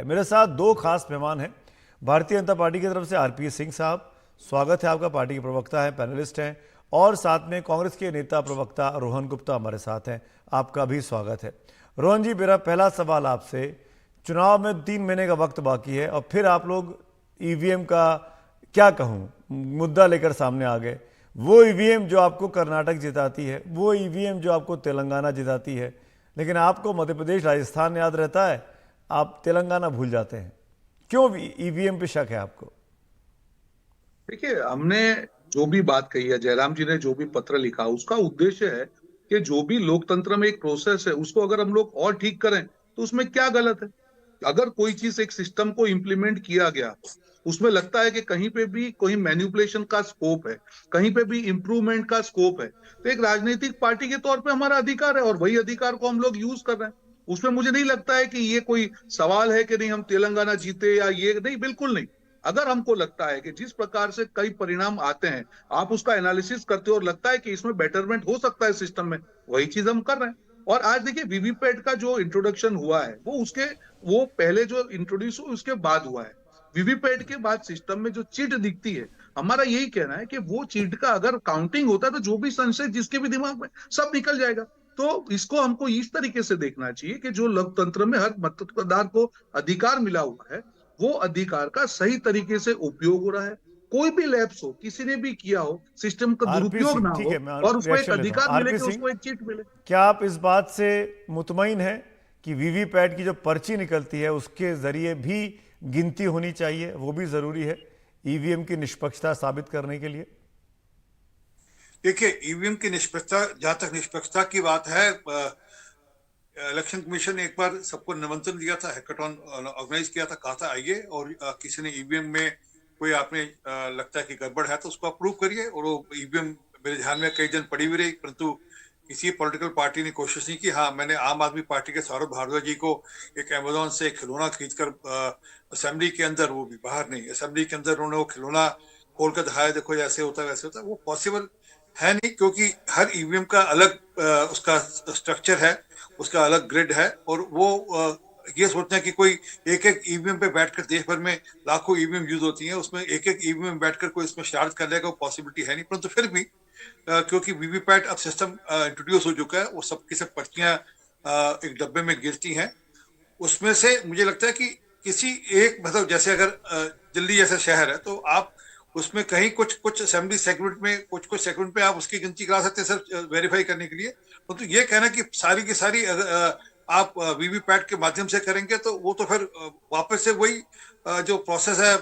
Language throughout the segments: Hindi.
मेरे साथ दो खास मेहमान हैं। भारतीय जनता पार्टी की तरफ से आरपी सिंह साहब, स्वागत है आपका। पार्टी के प्रवक्ता हैं, पैनलिस्ट हैं। और साथ में कांग्रेस के नेता प्रवक्ता रोहन गुप्ता हमारे साथ हैं, आपका भी स्वागत है। रोहन जी, मेरा पहला सवाल आपसे, चुनाव में 3 महीने का वक्त बाकी है और फिर आप लोग ईवीएम का क्या कहूँ मुद्दा लेकर सामने आ गए। वो ईवीएम जो आपको कर्नाटक जिताती है, वो ईवीएम जो आपको तेलंगाना जिताती है, लेकिन आपको मध्य प्रदेश राजस्थान याद रहता है, आप तेलंगाना भूल जाते हैं। क्यों ईवीएम पे शक है आपको? देखिए, हमने जो भी बात कही है, जयराम जी ने जो भी पत्र लिखा, उसका उद्देश्य है कि जो भी लोकतंत्र में एक प्रोसेस है उसको अगर हम लोग और ठीक करें तो उसमें क्या गलत है। अगर कोई चीज एक सिस्टम को इम्प्लीमेंट किया गया, उसमें लगता है कि कहीं पे भी कोई मैन्युपुलेशन का स्कोप है, कहीं पे भी इंप्रूवमेंट का स्कोप है, तो एक राजनीतिक पार्टी के तौर पे हमारा अधिकार है और वही अधिकार को हम लोग यूज कर रहे हैं। उसमें मुझे नहीं लगता है कि ये कोई सवाल है कि नहीं हम तेलंगाना जीते या ये नहीं, बिल्कुल नहीं। अगर हमको लगता है कि जिस प्रकार से कई परिणाम आते हैं, आप उसका एनालिसिस करते हो और लगता है कि इसमें बेटरमेंट हो सकता है सिस्टम में, वही चीज हम कर रहे हैं। और आज देखिए, वीवीपैट का जो इंट्रोडक्शन हुआ है वो पहले जो इंट्रोड्यूस हुआ उसके बाद हुआ है। वीवीपैट के बाद सिस्टम में जो चीट दिखती है, हमारा यही कहना है कि वो चीट का अगर काउंटिंग होता है तो जो भी संशय जिसके भी दिमाग में, सब निकल जाएगा। तो इसको हमको इस तरीके से देखना चाहिए कि जो लोकतंत्र में हर मतदार को अधिकार मिला हुआ है, वो अधिकार का सही तरीके से उपयोग हो रहा है। कोई भी लैप्स हो, किसी ने भी किया हो, सिस्टम का आरपी दुरुपयोग सिंह, ना ठीक हो है, मैं और उसको एक रिएक्शन लेता हूं। अधिकार मिले आरपी कि सिंह, उसको एक चीट मिले। क्या आप इस बात से मुतमईन हैं कि वीवीपैट की जो पर्ची निकलती है उसके जरिए भी गिनती होनी चाहिए, वो भी जरूरी है ईवीएम की निष्पक्षता साबित करने के लिए? देखिए, ईवीएम की निष्पक्षता, जहां तक निष्पक्षता की बात है, इलेक्शन कमीशन ने एक बार सबको निमंत्रण दिया था, हैकाथॉन ऑर्गेनाइज किया था, कहा था आइए और किसी ने ईवीएम में कोई आपने लगता है कि गड़बड़ है तो उसको अप्रूव करिए। और वो ईवीएम मेरे ध्यान में कई दिन पड़ी हुई रही, परंतु किसी पॉलिटिकल पार्टी ने कोशिश नहीं की। हाँ, मैंने आम आदमी पार्टी के सौरभ भारद्वाज जी को एक अमेजोन से खिलौना खरीदकर असेंबली के अंदर, वो भी बाहर नहीं, असेंबली के अंदर उन्होंने वो खिलौना खोल कर दिखाया, देखो ऐसे होता है वैसे होता है। वो पॉसिबल है नहीं, क्योंकि हर ईवीएम का अलग उसका स्ट्रक्चर है, उसका अलग ग्रिड है। और वो ये सोचना है कि कोई एक एक ईवीएम पे बैठकर, देश भर में लाखों ईवीएम यूज होती हैं, उसमें एक एक ईवीएम में बैठकर कोई इसमें चार्ज कर लेगा, वो पॉसिबिलिटी है नहीं। परंतु फिर भी क्योंकि वीवीपैट अब सिस्टम इंट्रोड्यूस हो चुका है, वो सबकी सब पर्चियां एक डब्बे में गिरती हैं। उसमें से मुझे लगता है कि किसी एक, मतलब जैसे अगर दिल्ली जैसा शहर है तो आप उसमें कहीं कुछ कुछ असेंबली सेगमेंट में कुछ कुछ सेगमेंट पे आप उसकी गिनती करा सकते हैं, सिर्फ वेरीफाई करने के लिए। तो ये कहना कि सारी की सारी आप वीवीपैट के माध्यम से करेंगे तो वो तो फिर वापस से वही जो प्रोसेस है,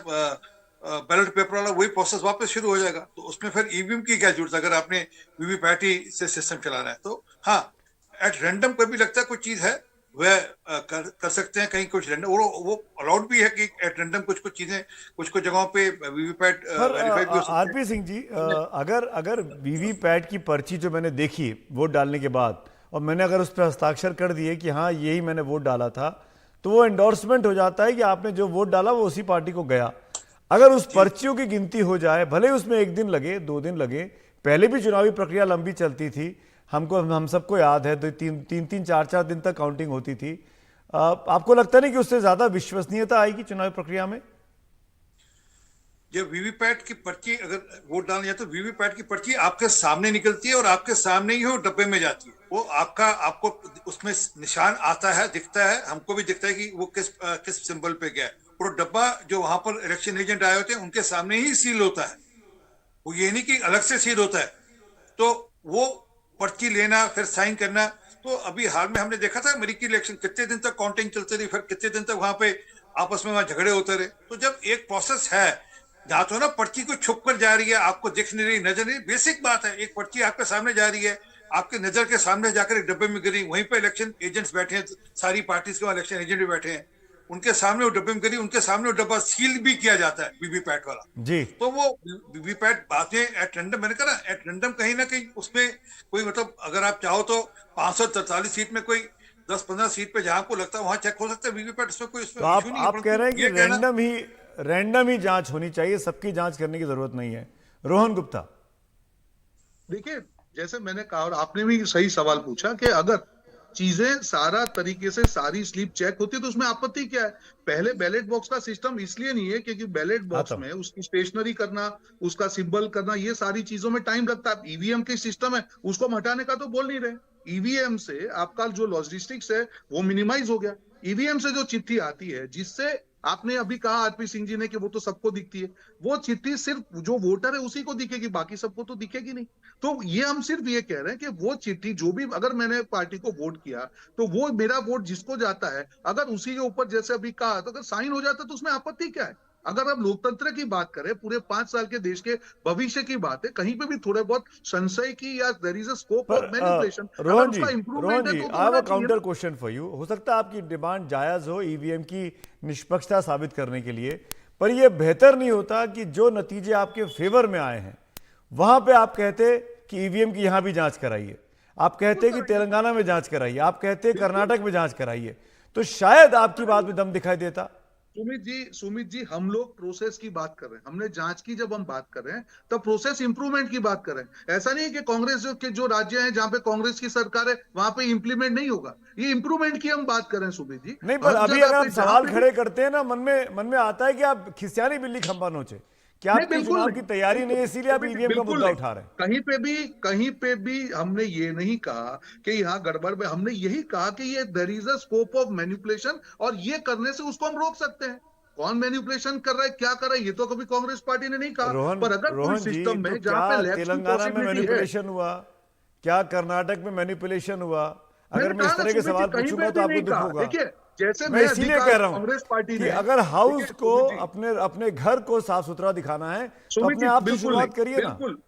बैलेट पेपर वाला वही प्रोसेस वापस शुरू हो जाएगा। तो उसमें फिर ईवीएम की क्या जरूरत है अगर आपने वीवीपैट ही से सिस्टम चलाना है तो। हाँ, एट रैंडम कभी लगता है कोई चीज है वह कर सकते हैं, कहीं कुछ रैंडम वो अलाउड भी है कि एट रैंडम कुछ कुछ चीजें कुछ कुछ जगहों पे वीवीपैट पर वेरीफाई भी हो सकते आरपी सिंह जी, अगर अगर वीवीपैट की पर्ची जो मैंने देखी वोट डालने के बाद, और मैंने अगर उस पर हस्ताक्षर कर दिए कि हाँ यही मैंने वोट डाला था, तो वो एंडोर्समेंट हो जाता है कि आपने जो वोट डाला वो उसी पार्टी को गया। अगर उस जी। पर्चियों की गिनती हो जाए, भले ही उसमें 1 दिन लगे 2 दिन लगे, पहले भी चुनावी प्रक्रिया लंबी चलती थी, हम सबको याद है, 3-4 दिन तक काउंटिंग होती थी। आपको लगता नहीं कि उससे ज्यादा विश्वसनीयता आएगी चुनावी प्रक्रिया में? जब वीवीपैट की पर्ची अगर वोट डालने जाए तो वीवीपैट की पर्ची आपके सामने निकलती है और आपके सामने ही वो डब्बे में जाती है। वो आपको उसमें निशान आता है, दिखता है, हमको भी दिखता है कि वो किस सिंबल पे गया है। और डब्बा जो वहां पर इलेक्शन एजेंट आए होते हैं उनके सामने ही सील होता है, वो ये नहीं कि अलग से सील होता है। तो वो पर्ची लेना फिर साइन करना, तो अभी हाल में हमने देखा था अमेरिकी इलेक्शन, कितने दिन तक काउंटिंग चलती रही, फिर कितने दिन तक वहां पे आपस में वहां झगड़े होते रहे। तो जब एक प्रोसेस है जहां तो ना पर्ची को छुप कर जा रही है, आपको दिख नहीं रही, नजर नहीं, बेसिक बात है, एक पर्ची आपके सामने जा रही है, आपके नजर के सामने जाकर एक डब्बे में गिरी, वहीं पे इलेक्शन एजेंट्स बैठे हैं, सारी पार्टीज के इलेक्शन एजेंट भी बैठे हैं, उनके सामने वो डब्बे में गिरी, उनके सामने वो डब्बा सील भी किया जाता है वीवीपैट वाला। जी। तो वो वीवीपैट बातें एट रैंडम, मैंने कहा एट रैंडम, कहीं ना कहीं उसमें कोई, मतलब अगर आप चाहो तो 543 सीट में कोई 10-15 सीट पे जहां को लगता है वहां चेक हो सकता है वीवीपैट, उसमें कोई तो उसमें इशू नहीं है। आप कह परंतु रहे हैं कि ये कहना, रैंडम ही जांच होनी चाहिए, सबकी जांच करने की जरूरत नहीं है। रोहन गुप्ता। देखिए, जैसे मैंने कहा और आपने भी सही सवाल पूछा कि अगर चीजें सारा तरीके से सारी स्लिप चेक होती है, तो उसमें आपत्ति क्या है? पहले बैलेट बॉक्स का सिस्टम इसलिए नहीं है क्योंकि बैलेट बॉक्स आता हूं। में उसकी स्टेशनरी करना, उसका सिंबल करना, ये सारी चीजों में टाइम लगता है। ईवीएम के सिस्टम है, उसको हम हटाने का तो बोल नहीं रहे। ईवीएम से आपका जो लॉजिस्टिक्स है वो मिनिमाइज हो गया। ईवीएम से जो चिट्ठी आती है, जिससे आपने अभी कहा आरपी सिंह जी ने कि वो तो सबको दिखती है, वो चिट्ठी सिर्फ जो वोटर है उसी को दिखेगी, बाकी सबको तो दिखेगी नहीं। तो ये हम सिर्फ ये कह रहे हैं कि वो चिट्ठी जो भी, अगर मैंने पार्टी को वोट किया तो वो मेरा वोट जिसको जाता है, अगर उसी के ऊपर जैसे अभी कहा तो अगर साइन हो जाता तो उसमें आपत्ति क्या है? अगर हम लोकतंत्र की बात करें, पूरे 5 साल के देश के भविष्य की बात है, कहीं पे भी थोड़े बहुत संशय की या देयर इज अ स्कोप पर ऑफ मैनिपुलेशन, अगर रोहन जी, उसका इंप्रूवमेंट है तो आई हैव होना अ चाहिए काउंटर ना। Question for you. हो सकता है आपकी डिमांड जायज हो ईवीएम की निष्पक्षता साबित करने के लिए, पर यह बेहतर नहीं होता कि जो नतीजे आपके फेवर में आए हैं वहां पे आप कहते कि ईवीएम की यहां भी जांच कराइए, आप कहते कि तेलंगाना में जांच कराइए, आप कहते कर्नाटक में जांच कराइए, तो शायद आपकी बात में दम दिखाई देता। सुमित जी, हम लोग प्रोसेस की बात कर रहे हैं, हमने जांच की जब हम बात कर रहे हैं तब प्रोसेस इंप्रूवमेंट की बात कर रहे हैं। ऐसा नहीं है कि कांग्रेस के जो राज्य हैं जहां पे कांग्रेस की सरकार है वहां पे इंप्लीमेंट नहीं होगा, ये इंप्रूवमेंट की हम बात कर रहे हैं सुमित जी। नहीं, पर हर अभी जगह अगर आप पे जहां सवाल पे भी, खड़े करते हैं ना, मन में आता है कि आप खिसियानी बिल्ली खंबा नोचे, क्या नहीं आपकी बिल्कुल चुनाव नहीं, की तैयारी नहीं है इसीलिए आप सुमित जी, ईवीएम का बिल्कुल मुद्दा नहीं। उठा रहे हैं। कहीं पे भी हमने ये नहीं कहा कि यहाँ गड़बड़ में, हमने यही कहा कि ये there is a scope of manipulation, और ये करने से उसको हम रोक सकते हैं। कौन मैनिपुलेशन कर रहा है, क्या कर रहा है, ये तो कभी कांग्रेस पार्टी ने नहीं कहा। रोहन पर अगर कोई रोहन जी, सिस्टम तो में जहां क्या पे लैप्स की तेलंगाना में पॉसिबिलिटी है, मैनिपुलेशन हुआ, क्या कर्नाटक में मैनिपुलेशन हुआ? अगर मैंने मैं कहा इस ना तरह के सुमित जी, सवाल कहीं पे पूछूंगा तो भी आपको नहीं दुख कहा। होगा। देखिए, जैसे मैं मैं इसीलिए अधिकार कह रहा हूं कांग्रेस पार्टी कि ने, अगर हाउस देखिए को सुमित जी, अपने अपने घर को साफ सुथरा दिखाना है तो सुमित अपने जी, आप से बिल्कुल नहीं, शुरुआत करिए ना। बिल्कुल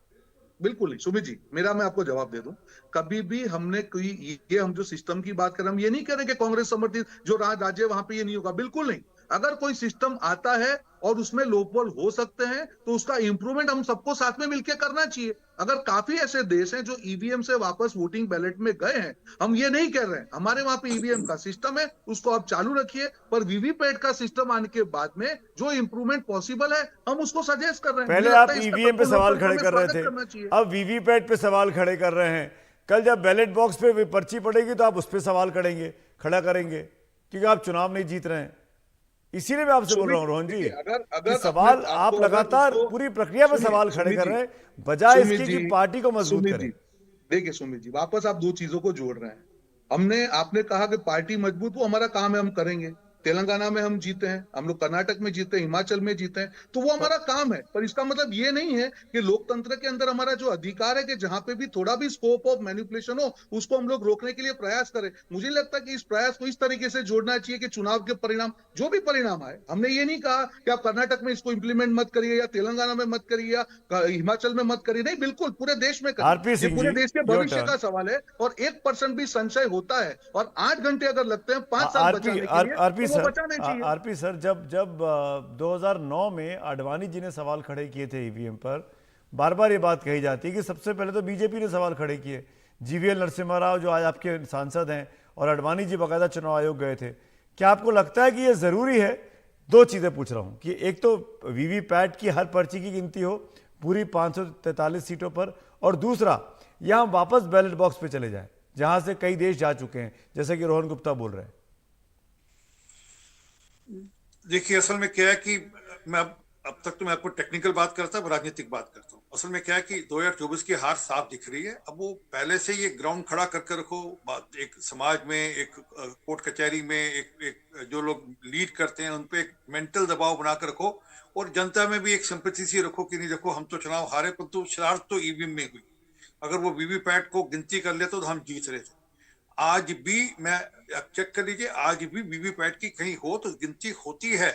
बिल्कुल नहीं सुमित जी, मेरा, मैं आपको जवाब दे दूं। कभी भी हमने कोई, ये हम जो सिस्टम की बात कर रहे हैं, हम ये नहीं कह रहे कि कांग्रेस समर्थित जो राज्य है वहां पे ये नहीं होगा, बिल्कुल नहीं। अगर कोई सिस्टम आता है और उसमें लोपहोल हो सकते हैं तो उसका इंप्रूवमेंट हम सबको साथ में मिलकर करना चाहिए। अगर काफी ऐसे देश हैं जो ईवीएम से वापस वोटिंग बैलेट में गए हैं, हम ये नहीं कह रहे हैं, हमारे वहां पे ईवीएम का सिस्टम है, उसको आप चालू रखिए, पर वीवीपैट का सिस्टम आने के बाद में जो इंप्रूवमेंट पॉसिबल है हम उसको सजेस्ट कर रहे हैं। मुझे पहले लगता आप है इसका ईवीएम पे सबको सवाल लोकतंत्र खड़े में कर रहे स्वागत थे, करना चाहिए। अब वीवीपैट पे सवाल खड़े कर रहे हैं। कल जब बैलेट बॉक्स पे पर्ची पड़ेगी तो आप उस पर सवाल खड़ा करेंगे, क्योंकि आप चुनाव नहीं जीत रहे हैं। इसीलिए मैं आपसे बोल रहा हूं रोहन जी देखिए, अगर कि अगर अपने सवाल आपको, आप अगर लगातार उसको, पूरी प्रक्रिया में सुनिए सवाल खड़े सुमित कर जी, रहे हैं बजाय सुमित इसके जी, कि पार्टी को मजबूत सुमित करें। जी, देखिए सुमित जी, वापस आप दो चीजों को जोड़ रहे हैं। हमने, आपने कहा कि पार्टी मजबूत, वो हमारा काम है, हम करेंगे। तेलंगाना में हम जीते हैं, हम लोग कर्नाटक में जीते हैं, हिमाचल में जीते हैं, तो वो हमारा काम है। पर इसका मतलब ये नहीं है कि लोकतंत्र के अंदर हमारा जो अधिकार है कि जहां पे भी थोड़ा भी स्कोप ऑफ मैनिपुलेशन हो उसको हम लोग रोकने के लिए प्रयास करें। मुझे लगता है कि इस प्रयास को इस तरीके से जोड़ना चाहिए कि चुनाव के परिणाम, जो भी परिणाम आए, हमने ये नहीं कहा कि आप कर्नाटक में इसको इंप्लीमेंट मत करिए या तेलंगाना में मत करिए या हिमाचल में मत करिए, नहीं, बिल्कुल पूरे देश में करिए। आरपी ये सिंह पूरे जी, देश के योर भविष्य टर्न। का सवाल है, और 1% भी संशय होता है और 8 घंटे अगर लगते हैं 5 साल आरपी बचाने के लिए, आरपी तो वो सर, बचाने चाहिए। आरपी सर, जब जब 2009 में आडवाणी जी ने सवाल खड़े किए थे ईवीएम पर, बार बार ये बात कही जाती है कि सबसे पहले तो बीजेपी ने सवाल खड़े किए। जीवीएल नरसिम्हा राव जो आज आपके सांसद हैं और आडवाणी जी बाकायदा चुनाव आयोग गए थे। क्या आपको लगता है कि ये जरूरी है? दो चीजें पूछ रहा हूं कि एक तो वीवीपैट की हर पर्ची की गिनती हो पूरी 543 सीटों पर, और दूसरा यहां वापस बैलेट बॉक्स पे चले जाए जहां से कई देश जा चुके हैं, जैसे कि रोहन गुप्ता बोल रहे हैं। देखिए, असल में क्या है कि मैं अब तक तो मैं आपको टेक्निकल बात करता हूँ, राजनीतिक बात करता हूँ। असल में क्या है कि 2024 की हार साफ दिख रही है। अब वो पहले से ये ग्राउंड खड़ा करके रखो, एक समाज में, एक कोर्ट कचहरी में, एक जो लोग लीड करते हैं उन पे एक मेंटल दबाव बनाकर रखो, और जनता में भी एक सिंपैथी सी रखो कि नहीं देखो, हम तो चुनाव हारे परंतु शरारत तो ईवीएम में हुई। अगर वो वीवीपैट को गिनती कर लेते तो हम जीत रहे थे। आज भी मैं, चेक कर लीजिए, आज भी वीवीपैट की कहीं हो तो गिनती होती है,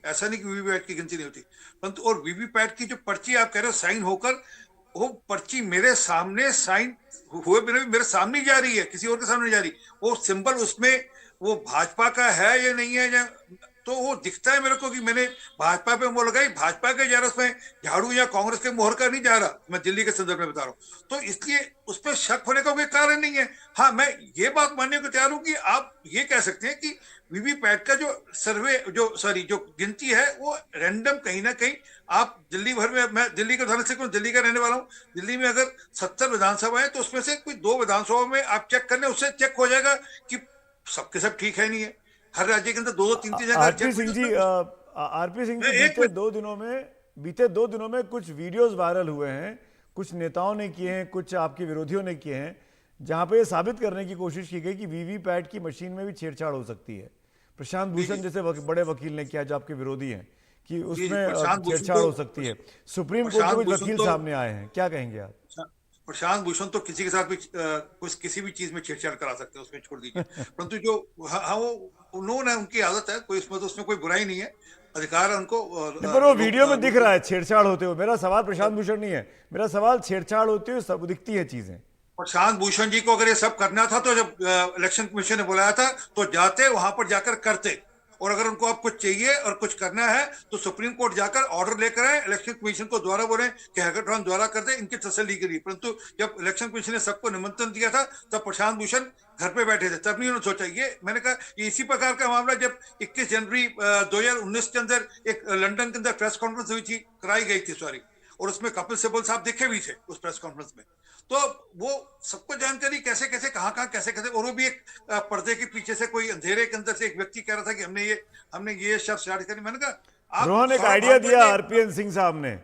ऐसा नहीं कि वीवीपैट की गिनती नहीं होती। परंतु और वीवीपैट की जो पर्ची आप कह रहे हो साइन होकर, वो पर्ची मेरे सामने साइन हुए मेरे सामने जा रही है, किसी और के सामने जा रही, वो सिंबल उसमें वो भाजपा का है या नहीं है, तो वो दिखता है मेरे को कि मैंने भाजपा पे मोहर लगाई, भाजपा के जा रहा उसमें झाड़ू या कांग्रेस के मोहर का नहीं जा रहा, मैं दिल्ली के संदर्भ में बता रहा हूँ। तो इसलिए उस पर शक होने का कोई कारण नहीं है। हाँ, मैं ये बात मानने को तैयार हूं कि आप ये कह सकते हैं कि वीवीपैट का जो सर्वे जो गिनती है वो रैंडम कहीं ना कहीं, आप दिल्ली भर में, मैं दिल्ली के उदाहरण से, दिल्ली का रहने वाला हूँ, दिल्ली में अगर 70 विधानसभा है तो उसमें से कोई 2 विधानसभा में आप चेक कर लें, उससे चेक हो जाएगा कि सबके सब ठीक है नहीं है। हर राज्य के अंदर 2-2 3-3 जगह आरपी सिंह जी, आरपी सिंह जी, बीते 2 दिनों में कुछ वीडियोस वायरल हुए हैं, कुछ नेताओं ने किए हैं, कुछ आपके विरोधियों ने किए हैं, जहां पे ये साबित करने की कोशिश की गई कि वीवीपैट की मशीन में भी छेड़छाड़ हो सकती है। प्रशांत भूषण जैसे बड़े वकील ने किया, जो आपके विरोधी हैं, कि उसमें छेड़छाड़ हो सकती है। सुप्रीम कोर्ट के कुछ वकील सामने आए हैं, क्या कहेंगे आप? प्रशांत भूषण तो किसी के साथ भी किसी भी चीज में छेड़छाड़ करा सकते हैं, उसमें छोड़ दीजिए। परंतु जो हाँ वो उन्होंने, उनकी आदत है, कोई उसमें कोई बुराई नहीं है, अधिकार है उनको। पर वो वीडियो में दिख रहा है छेड़छाड़ होते हुए। मेरा सवाल प्रशांत भूषण नहीं है, मेरा सवाल छेड़छाड़ होते हुए सब दिखती है चीजें। प्रशांत भूषण जी को अगर ये सब करना था तो जब इलेक्शन कमीशन ने बुलाया था तो जाते, वहां पर जाकर करते। और अगर उनको अब कुछ चाहिए और कुछ करना है तो सुप्रीम कोर्ट जाकर ऑर्डर लेकर आए, इलेक्शन कमीशन को द्वारा बोले कि हैकाथॉन द्वारा कर दे, इनकी तसल्ली के लिए। परंतु जब इलेक्शन कमीशन ने सबको निमंत्रण दिया था तब प्रशांत भूषण घर पे बैठे थे, तब नहीं उन्होंने सोचा। ये मैंने कहा ये इसी प्रकार का मामला जब 21 जनवरी 2019 के अंदर एक लंदन के अंदर प्रेस कॉन्फ्रेंस हुई थी, कराई गई थी सॉरी, और उसमें कपिल सिब्बल साहब दिखे भी थे उस प्रेस कॉन्फ्रेंस में। तो वो सबको जानकारी कैसे कैसे कहां कैसे कैसे, और वो भी एक पर्दे के पीछे से, कोई अंधेरे के अंदर से एक व्यक्ति कह रहा था कि हमने ये शब्द स्टार्ट करी। मैंने कहा रोहन, एक आइडिया दिया आरपीएन सिंह साहब ने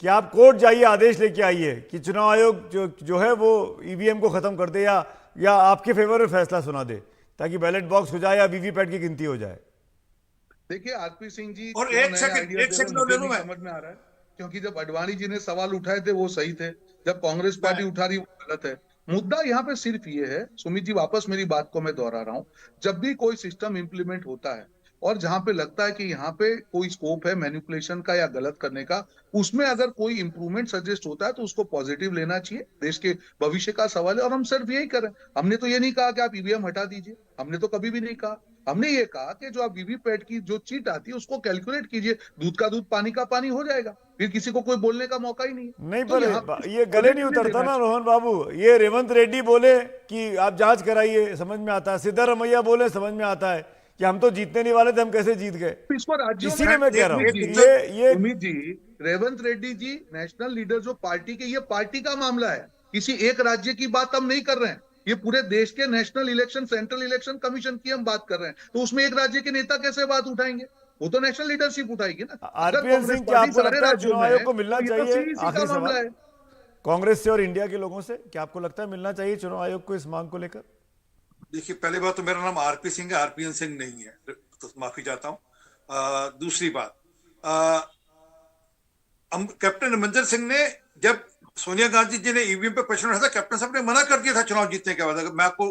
कि आप कोर्ट जाइए, आदेश लेके आइए कि चुनाव आयोग जो है वो ईवीएम को खत्म कर दे या आपके फेवर में फैसला सुना दे, ताकि बैलेट बॉक्स हो जाए या वीवीपैट की गिनती हो जाए। देखिए आरपी सिंह जी, और एक सेकंड ले लूं मैं, समझ में आ रहा है, क्योंकि जब अडवाणी जी ने सवाल उठाए थे वो सही थे, जब कांग्रेस पार्टी उठा रही वो गलत है। मुद्दा यहाँ पे सिर्फ ये है, सुमित जी वापस मेरी बात को मैं दोहरा रहा हूँ, जब भी कोई सिस्टम इंप्लीमेंट होता है और जहां पे लगता है कि यहाँ पे कोई स्कोप है मैनिपुलेशन का या गलत करने का, उसमें अगर कोई इंप्रूवमेंट सजेस्ट होता है तो उसको पॉजिटिव लेना चाहिए। देश के भविष्य का सवाल है और हम सिर्फ यही करें। हमने तो ये नहीं कहा कि आप ईवीएम हटा दीजिए, हमने तो कभी भी नहीं कहा। हमने ये कहा कि जो आप वीवीपैट की जो चीट आती है उसको कैलकुलेट कीजिए, दूध का दूध पानी का पानी हो जाएगा, फिर किसी को कोई बोलने का मौका ही नहीं है। नहीं, पर ये गले नहीं उतरता ना रोहन बाबू। ये रेवंत रेड्डी बोले कि आप जांच कराइए, समझ में आता है। सिद्धारमैया बोले, समझ में आता है कि हम तो जीतने नहीं वाले थे, हम कैसे जीत गए। इसको राज्यों इसीलिए मैं कह रहा हूँ ये उम्मीद जी, रेवंत रेड्डी जी नेशनल लीडर जो पार्टी के, ये पार्टी का मामला है, किसी एक राज्य की बात हम नहीं कर रहे हैं। ये पूरे देश के national election, central election commission की हम बात कर रहे हैं, तो उसमें एक राज्य के नेता कैसे बात उठाएंगे? वो तो नेशनल लीडरशिप उठाएगी ना। आरपीएन सिंह, क्या आपको लगता है चुनाव आयोग को मिलना चाहिए? आखिरी सवाल कांग्रेस से और इंडिया के लोगों से, क्या आपको लगता है मिलना चाहिए चुनाव आयोग को इस मांग को लेकर? देखिए, पहली बात तो मेरा नाम आरपी सिंह है, आरपीएन सिंह नहीं है, तो माफी चाहता हूं। दूसरी बात, कैप्टन अमरिंदर सिंह ने, जब सोनिया गांधी जी ने ईवीएम पे प्रश्न उठाया था, कैप्टन साहब ने मना कर दिया था चुनाव जीतने के बाद। अगर मैं आपको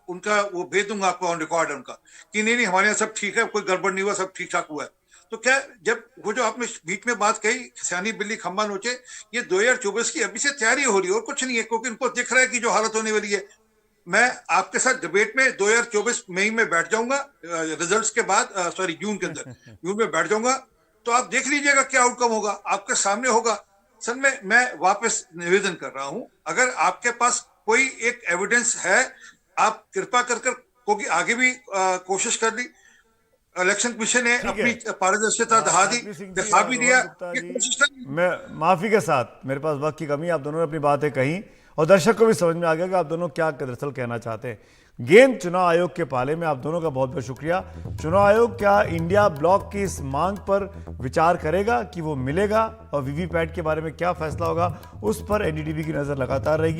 उनका वो भेज दूंगा आपको ऑन रिकॉर्ड है उनका, कि नहीं हमारे यहाँ सब ठीक है, कोई गड़बड़ नहीं हुआ, सब ठीक ठाक हुआ है। तो क्या, जब वो जो आपने बीच में बात कही सियानी बिल्ली खंबा नोचे, ये 2024 की अभी से तैयारी हो रही है और कुछ नहीं है, क्योंकि उनको दिख रहा है कि जो हालत होने वाली है। मैं आपके साथ डिबेट में 2024 मई में बैठ जाऊंगा, रिजल्ट्स के बाद, सॉरी जून के अंदर, जून में बैठ जाऊंगा, तो आप देख लीजिएगा क्या आउटकम होगा, आपके सामने होगा। सर मैं वापस निवेदन कर रहा हूं, अगर आपके पास कोई एक एविडेंस है, आप कृपा कर क्योंकि आगे भी कोशिश कर ली, इलेक्शन कमीशन ने अपनी पारदर्शिता दिखा भी दिया। मैं माफी के साथ, मेरे पास वक्त की कमी, आप दोनों ने अपनी बातें कही और दर्शक को भी समझ में आ गया कि आप दोनों क्या दरअसल कहना चाहते हैं। गेंद चुनाव आयोग के पाले में। आप दोनों का बहुत बहुत शुक्रिया। चुनाव आयोग क्या इंडिया ब्लॉक की इस मांग पर विचार करेगा कि वो मिलेगा, और वीवीपैट के बारे में क्या फैसला होगा उस पर एनडीटीवी की नजर लगातार रहेगी।